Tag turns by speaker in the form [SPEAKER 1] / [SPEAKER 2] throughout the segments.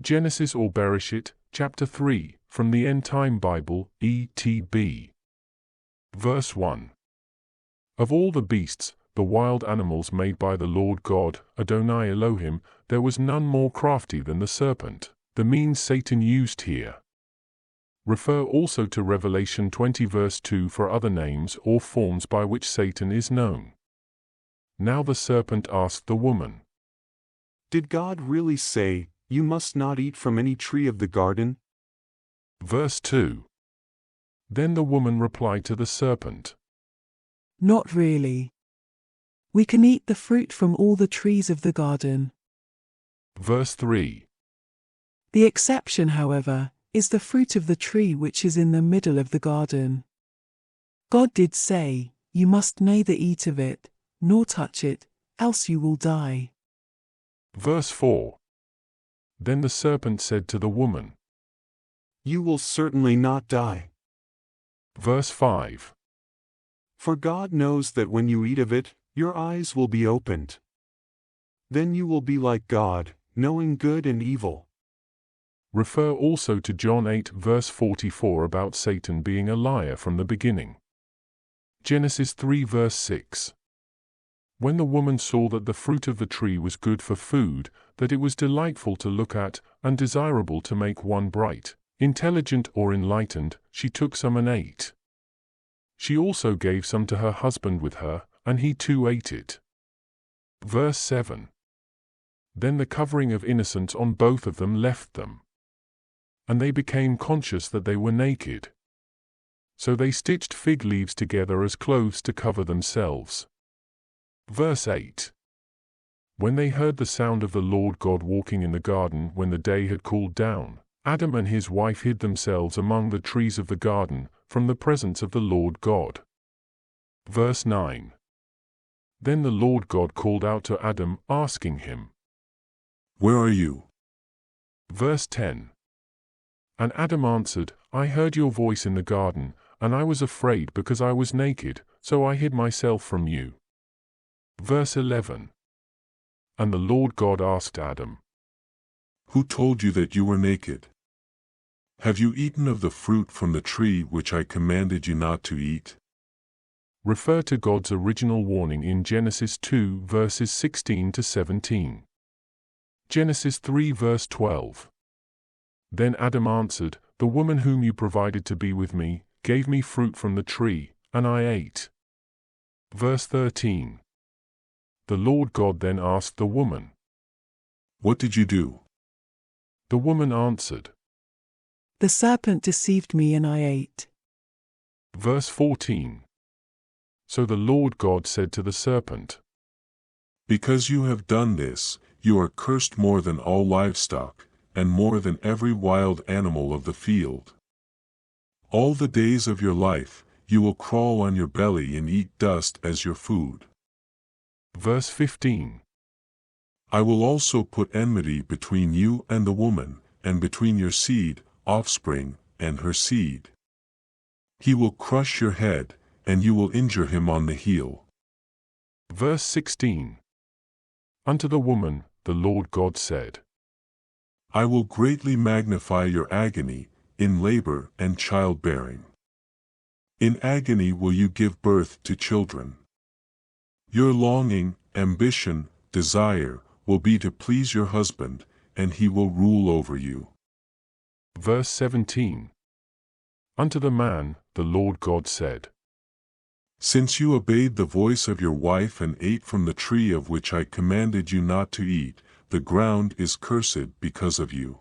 [SPEAKER 1] Genesis or Bereshit, chapter 3, from the End Time Bible, ETB. Verse 1. Of all the beasts, the wild animals made by the Lord God, Adonai Elohim, there was none more crafty than the serpent, the means Satan used here. Refer also to Revelation 20 verse 2 for other names or forms by which Satan is known. Now the serpent asked the woman,
[SPEAKER 2] Did God really say, "You must not eat from any tree of the garden"?
[SPEAKER 1] Verse 2. Then the woman replied to the serpent,
[SPEAKER 3] Not really. We can eat the fruit from all the trees of the garden.
[SPEAKER 1] Verse 3.
[SPEAKER 3] The exception, however, is the fruit of the tree which is in the middle of the garden. God did say, "You must neither eat of it, nor touch it, else you will die."
[SPEAKER 1] Verse 4. Then the serpent said to the woman,
[SPEAKER 2] You will certainly not die.
[SPEAKER 1] Verse 5.
[SPEAKER 2] For God knows that when you eat of it, your eyes will be opened. Then you will be like God, knowing good and evil.
[SPEAKER 1] Refer also to John 8 verse 44 about Satan being a liar from the beginning. Genesis 3 verse 6. When the woman saw that the fruit of the tree was good for food, that it was delightful to look at, and desirable to make one bright, intelligent or enlightened, she took some and ate. She also gave some to her husband with her, and he too ate it. Verse 7. Then the covering of innocence on both of them left them, and they became conscious that they were naked. So they stitched fig leaves together as clothes to cover themselves. Verse 8. When they heard the sound of the Lord God walking in the garden when the day had cooled down, Adam and his wife hid themselves among the trees of the garden, from the presence of the Lord God. Verse 9. Then the Lord God called out to Adam, asking him,
[SPEAKER 4] Where are you?
[SPEAKER 1] Verse 10. And Adam answered, I heard your voice in the garden, and I was afraid because I was naked, so I hid myself from you. Verse 11. And the Lord God asked Adam,
[SPEAKER 4] Who told you that you were naked? Have you eaten of the fruit from the tree which I commanded you not to eat?
[SPEAKER 1] Refer to God's original warning in Genesis 2 verses 16 to 17. Genesis 3 verse 12. Then Adam answered, The woman whom you provided to be with me, gave me fruit from the tree, and I ate. Verse 13. The Lord God then asked the woman,
[SPEAKER 4] What did you do?
[SPEAKER 1] The woman answered.
[SPEAKER 3] The serpent deceived me and I ate.
[SPEAKER 1] Verse 14. So the Lord God said to the serpent,
[SPEAKER 4] Because you have done this, you are cursed more than all livestock, and more than every wild animal of the field. All the days of your life, you will crawl on your belly and eat dust as your food.
[SPEAKER 1] Verse 15.
[SPEAKER 4] I will also put enmity between you and the woman, and between your seed, offspring, and her seed. He will crush your head, and you will injure him on the heel.
[SPEAKER 1] Verse 16. Unto the woman, the Lord God said,
[SPEAKER 4] I will greatly magnify your agony, in labor and childbearing. In agony will you give birth to children. Your longing, ambition, desire, will be to please your husband, and he will rule over you.
[SPEAKER 1] Verse 17. Unto the man, the Lord God said,
[SPEAKER 4] Since you obeyed the voice of your wife and ate from the tree of which I commanded you not to eat, the ground is cursed because of you.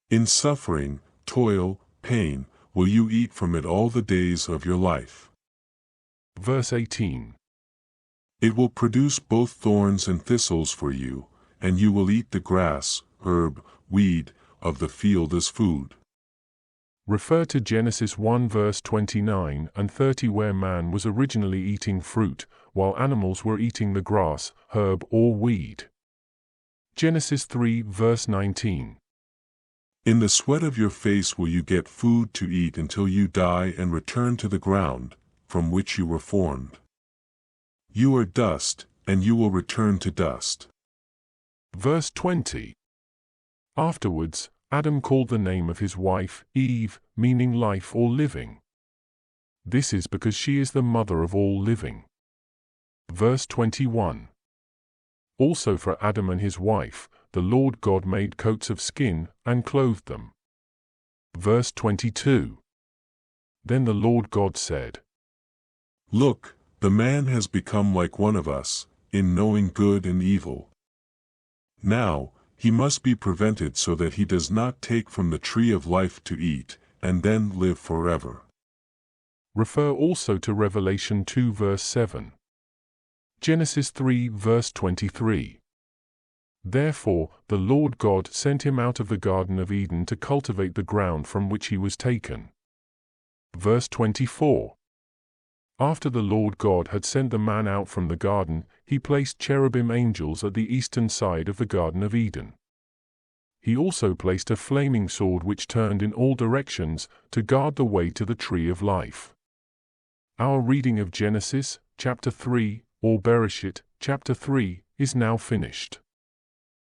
[SPEAKER 4] In suffering, toil, pain, will you eat from it all the days of your life.
[SPEAKER 1] Verse 18.
[SPEAKER 4] It will produce both thorns and thistles for you, and you will eat the grass, herb, weed, of the field as food.
[SPEAKER 1] Refer to Genesis 1 verse 29 and 30 where man was originally eating fruit, while animals were eating the grass, herb or weed. Genesis 3 verse 19.
[SPEAKER 4] In the sweat of your face will you get food to eat until you die and return to the ground, from which you were formed. You are dust, and you will return to dust.
[SPEAKER 1] Verse 20. Afterwards, Adam called the name of his wife Eve, meaning life or living. This is because she is the mother of all living. Verse 21. Also for Adam and his wife, the Lord God made coats of skin and clothed them. Verse 22. Then the Lord God said,
[SPEAKER 4] Look, the man has become like one of us, in knowing good and evil. Now, he must be prevented so that he does not take from the tree of life to eat, and then live forever.
[SPEAKER 1] Refer also to Revelation 2 verse 7. Genesis 3 verse 23. Therefore, the Lord God sent him out of the Garden of Eden to cultivate the ground from which he was taken. Verse 24. After the Lord God had sent the man out from the garden, he placed cherubim angels at the eastern side of the Garden of Eden. He also placed a flaming sword which turned in all directions to guard the way to the tree of life. Our reading of Genesis, chapter 3, or Bereshit, chapter 3, is now finished.